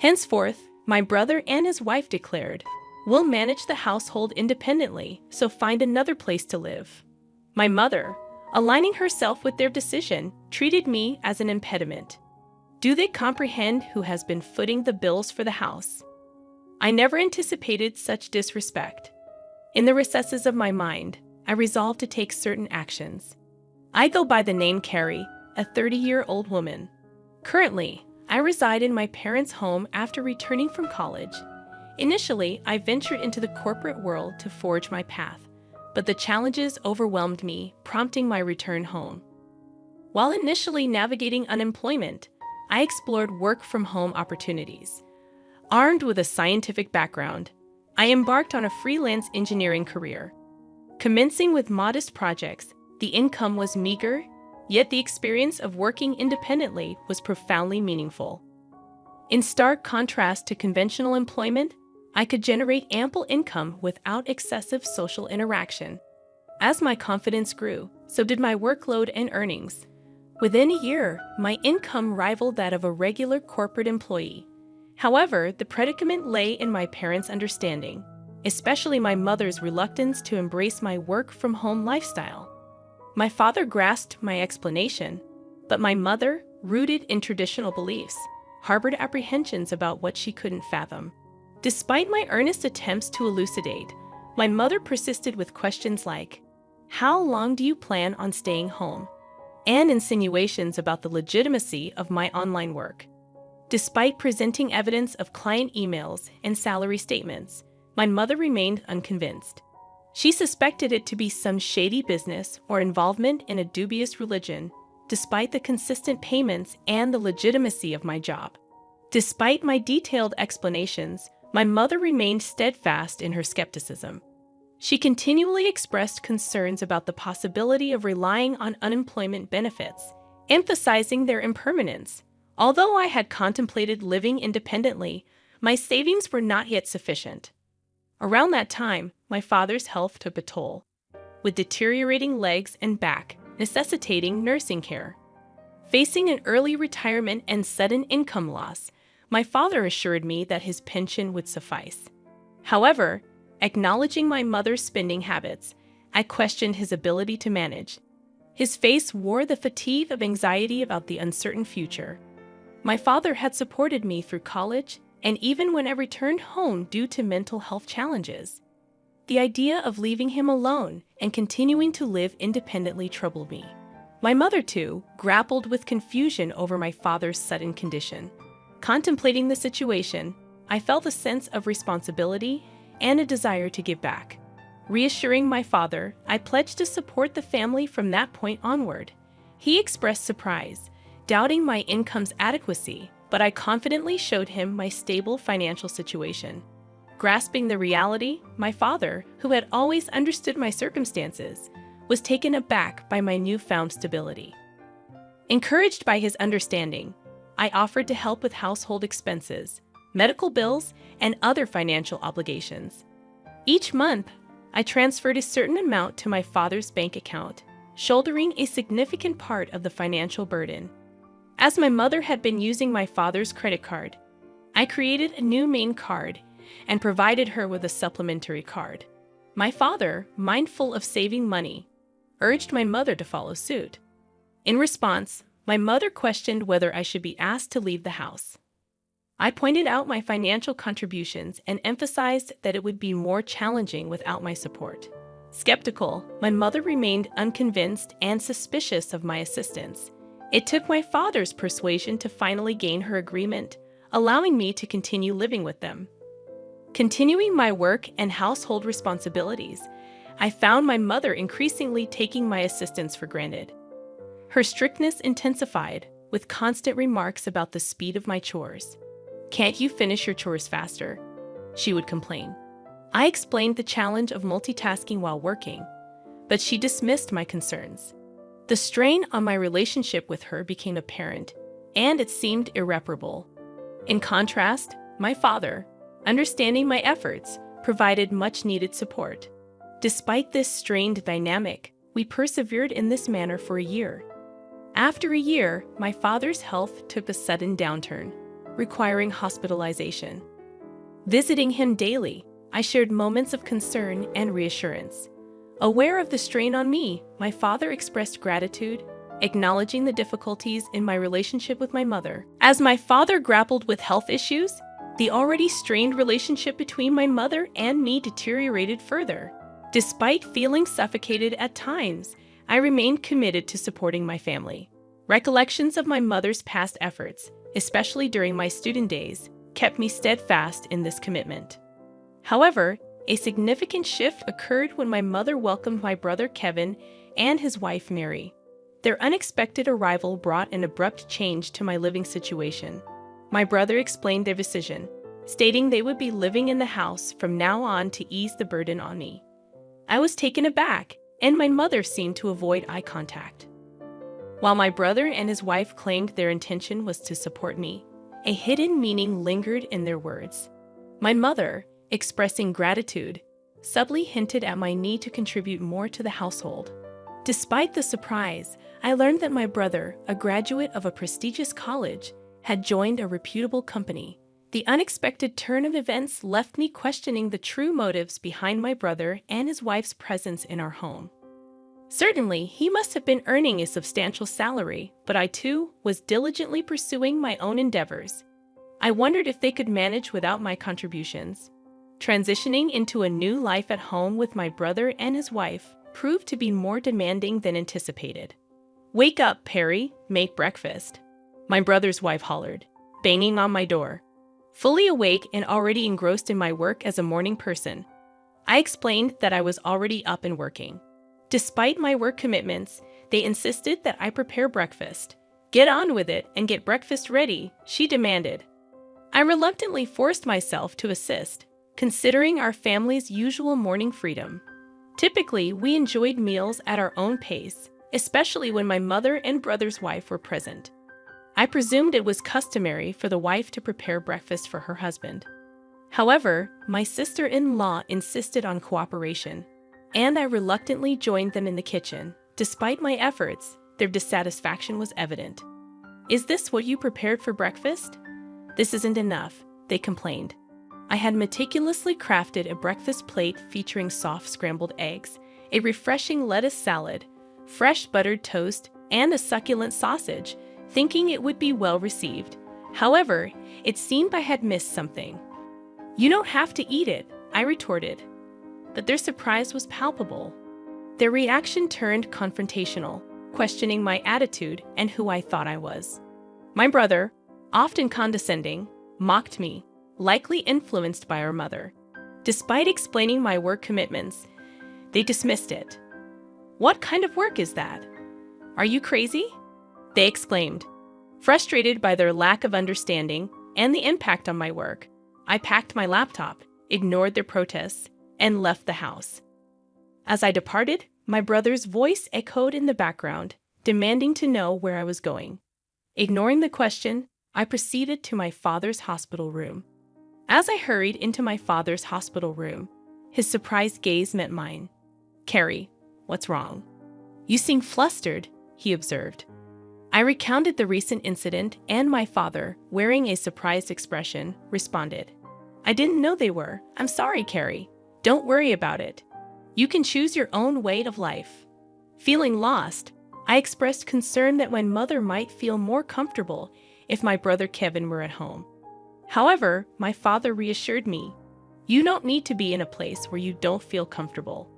Henceforth, my brother and his wife declared, "We'll manage the household independently, so find another place to live." My mother, aligning herself with their decision, treated me as an impediment. Do they comprehend who has been footing the bills for the house? I never anticipated such disrespect. In the recesses of my mind, I resolved to take certain actions. I go by the name Carrie, a 30-year-old woman. Currently, I reside in my parents' home after returning from college. Initially, I ventured into the corporate world to forge my path, but the challenges overwhelmed me, prompting my return home. While initially navigating unemployment, I explored work-from-home opportunities. Armed with a scientific background, I embarked on a freelance engineering career. Commencing with modest projects, the income was meager, yet the experience of working independently was profoundly meaningful. In stark contrast to conventional employment, I could generate ample income without excessive social interaction. As my confidence grew, so did my workload and earnings. Within a year, my income rivaled that of a regular corporate employee. However, the predicament lay in my parents' understanding, especially my mother's reluctance to embrace my work-from-home lifestyle. My father grasped my explanation, but my mother, rooted in traditional beliefs, harbored apprehensions about what she couldn't fathom. Despite my earnest attempts to elucidate, my mother persisted with questions like, "How long do you plan on staying home?" and insinuations about the legitimacy of my online work. Despite presenting evidence of client emails and salary statements, my mother remained unconvinced. She suspected it to be some shady business or involvement in a dubious religion, despite the consistent payments and the legitimacy of my job. Despite my detailed explanations, my mother remained steadfast in her skepticism. She continually expressed concerns about the possibility of relying on unemployment benefits, emphasizing their impermanence. Although I had contemplated living independently, my savings were not yet sufficient. Around that time, my father's health took a toll, with deteriorating legs and back, necessitating nursing care. Facing an early retirement and sudden income loss, my father assured me that his pension would suffice. However, acknowledging my mother's spending habits, I questioned his ability to manage. His face wore the fatigue of anxiety about the uncertain future. My father had supported me through college and even when I returned home due to mental health challenges. The idea of leaving him alone and continuing to live independently troubled me. My mother, too, grappled with confusion over my father's sudden condition. Contemplating the situation, I felt a sense of responsibility and a desire to give back. Reassuring my father, I pledged to support the family from that point onward. He expressed surprise, doubting my income's adequacy, but I confidently showed him my stable financial situation. Grasping the reality, my father, who had always understood my circumstances, was taken aback by my newfound stability. Encouraged by his understanding, I offered to help with household expenses, medical bills, and other financial obligations. Each month, I transferred a certain amount to my father's bank account, shouldering a significant part of the financial burden. As my mother had been using my father's credit card, I created a new main card and provided her with a supplementary card. My father, mindful of saving money, urged my mother to follow suit. In response, my mother questioned whether I should be asked to leave the house. I pointed out my financial contributions and emphasized that it would be more challenging without my support. Skeptical, my mother remained unconvinced and suspicious of my assistance. It took my father's persuasion to finally gain her agreement, allowing me to continue living with them. Continuing my work and household responsibilities, I found my mother increasingly taking my assistance for granted. Her strictness intensified, with constant remarks about the speed of my chores. "Can't you finish your chores faster?" she would complain. I explained the challenge of multitasking while working, but she dismissed my concerns. The strain on my relationship with her became apparent, and it seemed irreparable. In contrast, my father, understanding my efforts, provided much-needed support. Despite this strained dynamic, we persevered in this manner for a year. After a year, my father's health took a sudden downturn. requiring hospitalization. Visiting him daily, I shared moments of concern and reassurance. Aware of the strain on me, my father expressed gratitude, acknowledging the difficulties in my relationship with my mother. As my father grappled with health issues, the already strained relationship between my mother and me deteriorated further. Despite feeling suffocated at times, I remained committed to supporting my family. Recollections of my mother's past efforts, especially during my student days, kept me steadfast in this commitment. However, a significant shift occurred when my mother welcomed my brother Kevin and his wife Mary. Their unexpected arrival brought an abrupt change to my living situation. My brother explained their decision, stating they would be living in the house from now on to ease the burden on me. I was taken aback, and my mother seemed to avoid eye contact. While my brother and his wife claimed their intention was to support me, a hidden meaning lingered in their words. My mother, expressing gratitude, subtly hinted at my need to contribute more to the household. Despite the surprise, I learned that my brother, a graduate of a prestigious college, had joined a reputable company. The unexpected turn of events left me questioning the true motives behind my brother and his wife's presence in our home. Certainly, he must have been earning a substantial salary, but I too was diligently pursuing my own endeavors. I wondered if they could manage without my contributions. Transitioning into a new life at home with my brother and his wife proved to be more demanding than anticipated. "Wake up, Perry, make breakfast," my brother's wife hollered, banging on my door. Fully awake and already engrossed in my work as a morning person, I explained that I was already up and working. Despite my work commitments, they insisted that I prepare breakfast. "Get on with it and get breakfast ready," she demanded. I reluctantly forced myself to assist, considering our family's usual morning freedom. Typically, we enjoyed meals at our own pace, especially when my mother and brother's wife were present. I presumed it was customary for the wife to prepare breakfast for her husband. However, my sister-in-law insisted on cooperation, and I reluctantly joined them in the kitchen. Despite my efforts, their dissatisfaction was evident. "Is this what you prepared for breakfast?" "This isn't enough," they complained. I had meticulously crafted a breakfast plate featuring soft scrambled eggs, a refreshing lettuce salad, fresh buttered toast, and a succulent sausage, thinking it would be well received. However, it seemed I had missed something. "You don't have to eat it," I retorted. But their surprise was palpable. Their reaction turned confrontational, questioning my attitude and who I thought I was. My brother, often condescending, mocked me, likely influenced by our mother. Despite explaining my work commitments, they dismissed it. "What kind of work is that? Are you crazy?" they exclaimed. Frustrated by their lack of understanding and the impact on my work, I packed my laptop, ignored their protests, and left the house. As I departed, my brother's voice echoed in the background, demanding to know where I was going. Ignoring the question, I proceeded to my father's hospital room. As I hurried into my father's hospital room, his surprised gaze met mine. "Carrie, what's wrong? You seem flustered," he observed. I recounted the recent incident, and my father, wearing a surprised expression, responded, "I didn't know they were. I'm sorry, Carrie. Don't worry about it. You can choose your own way of life." Feeling lost, I expressed concern that my mother might feel more comfortable if my brother Kevin were at home. However, my father reassured me, "You don't need to be in a place where you don't feel comfortable.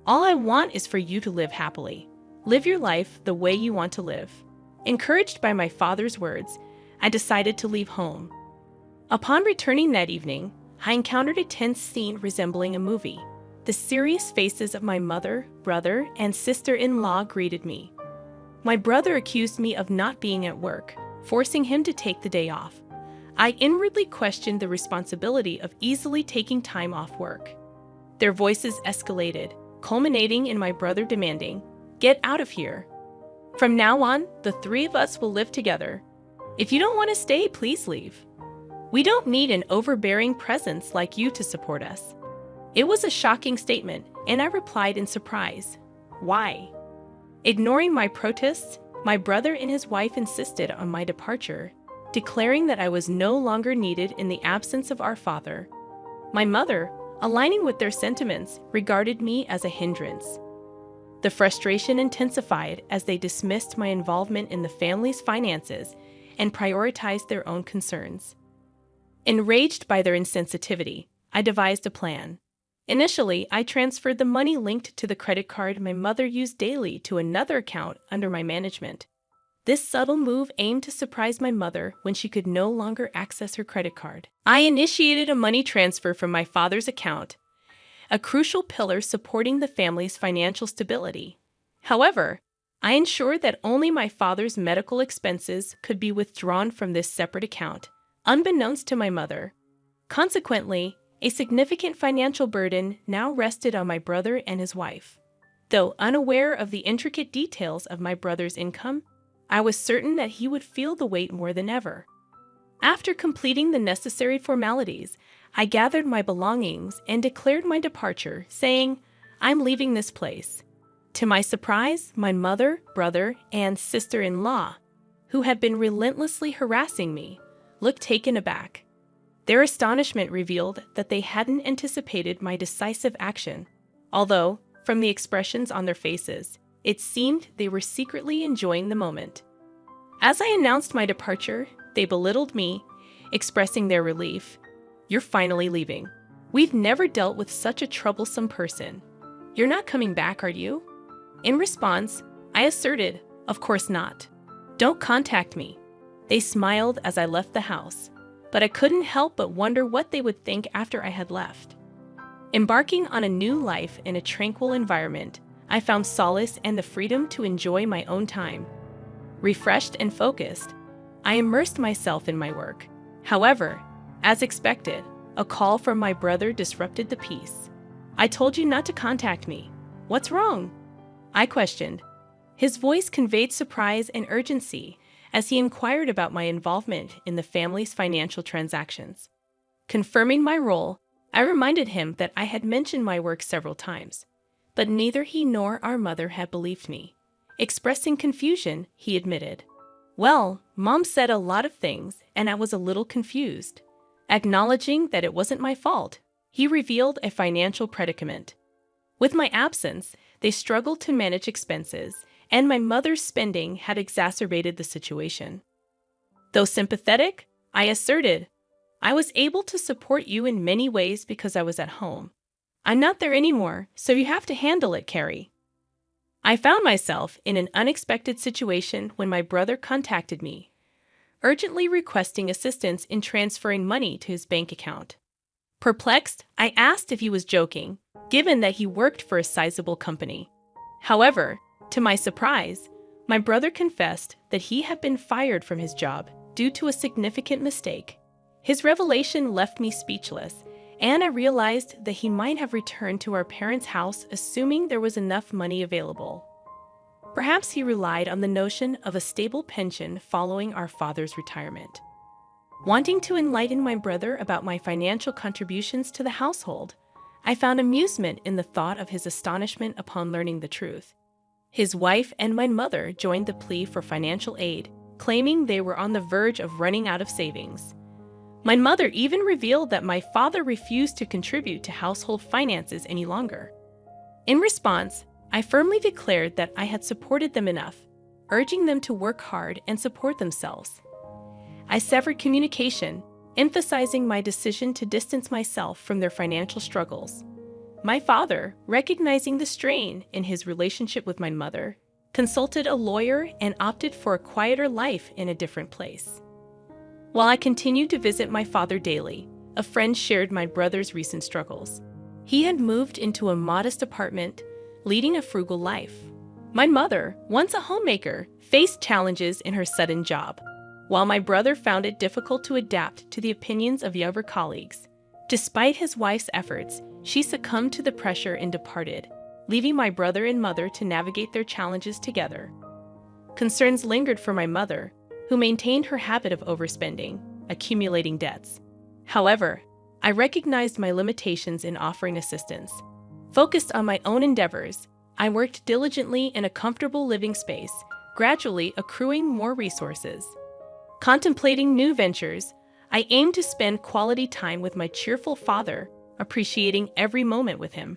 All I want is for you to live happily. Live your life the way you want to live." Encouraged by my father's words, I decided to leave home. Upon returning that evening, I encountered a tense scene resembling a movie. The serious faces of my mother, brother, and sister-in-law greeted me. My brother accused me of not being at work, forcing him to take the day off. I inwardly questioned the responsibility of easily taking time off work. Their voices escalated, culminating in my brother demanding, "Get out of here. From now on, the three of us will live together. If you don't want to stay, please leave. We don't need an overbearing presence like you to support us." It was a shocking statement, and I replied in surprise, "Why?" Ignoring my protests, my brother and his wife insisted on my departure. declaring that I was no longer needed in the absence of our father. My mother, aligning with their sentiments, regarded me as a hindrance. The frustration intensified as they dismissed my involvement in the family's finances and prioritized their own concerns. Enraged by their insensitivity, I devised a plan. Initially, I transferred the money linked to the credit card my mother used daily to another account under my management. This subtle move aimed to surprise my mother when she could no longer access her credit card. I initiated a money transfer from my father's account, a crucial pillar supporting the family's financial stability. However, I ensured that only my father's medical expenses could be withdrawn from this separate account, unbeknownst to my mother. Consequently, a significant financial burden now rested on my brother and his wife. Though unaware of the intricate details of my brother's income, I was certain that he would feel the weight more than ever. After completing the necessary formalities, I gathered my belongings and declared my departure, saying, "I'm leaving this place." To my surprise, my mother, brother, and sister-in-law, who had been relentlessly harassing me, looked taken aback. Their astonishment revealed that they hadn't anticipated my decisive action, although, from the expressions on their faces, it seemed they were secretly enjoying the moment. As I announced my departure, they belittled me, expressing their relief. "You're finally leaving. We've never dealt with such a troublesome person. You're not coming back, are you?" In response, I asserted, "Of course not. Don't contact me." They smiled as I left the house, but I couldn't help but wonder what they would think after I had left. Embarking on a new life in a tranquil environment, I found solace and the freedom to enjoy my own time. Refreshed and focused, I immersed myself in my work. However, as expected, a call from my brother disrupted the peace. "I told you not to contact me. What's wrong?" I questioned. His voice conveyed surprise and urgency as he inquired about my involvement in the family's financial transactions. Confirming my role, I reminded him that I had mentioned my work several times, but neither he nor our mother had believed me. Expressing confusion, he admitted, "Well, Mom said a lot of things, and I was a little confused." Acknowledging that it wasn't my fault, he revealed a financial predicament. With my absence, they struggled to manage expenses, and my mother's spending had exacerbated the situation. Though sympathetic, I asserted, "I was able to support you in many ways because I was at home. I'm not there anymore, so you have to handle it, Carrie." I found myself in an unexpected situation when my brother contacted me, urgently requesting assistance in transferring money to his bank account. Perplexed, I asked if he was joking, given that he worked for a sizable company. However, to my surprise, my brother confessed that he had been fired from his job due to a significant mistake. His revelation left me speechless, and I realized that he might have returned to our parents' house assuming there was enough money available. Perhaps he relied on the notion of a stable pension following our father's retirement. Wanting to enlighten my brother about my financial contributions to the household, I found amusement in the thought of his astonishment upon learning the truth. His wife and my mother joined the plea for financial aid, claiming they were on the verge of running out of savings. My mother even revealed that my father refused to contribute to household finances any longer. In response, I firmly declared that I had supported them enough, urging them to work hard and support themselves. I severed communication, emphasizing my decision to distance myself from their financial struggles. My father, recognizing the strain in his relationship with my mother, consulted a lawyer and opted for a quieter life in a different place. While I continued to visit my father daily, a friend shared my brother's recent struggles. He had moved into a modest apartment, leading a frugal life. My mother, once a homemaker, faced challenges in her sudden job, while my brother found it difficult to adapt to the opinions of younger colleagues. Despite his wife's efforts, she succumbed to the pressure and departed, leaving my brother and mother to navigate their challenges together. Concerns lingered for my mother, who maintained her habit of overspending, accumulating debts. However, I recognized my limitations in offering assistance. Focused on my own endeavors, I worked diligently in a comfortable living space, gradually accruing more resources. Contemplating new ventures, I aim to spend quality time with my cheerful father, appreciating every moment with him.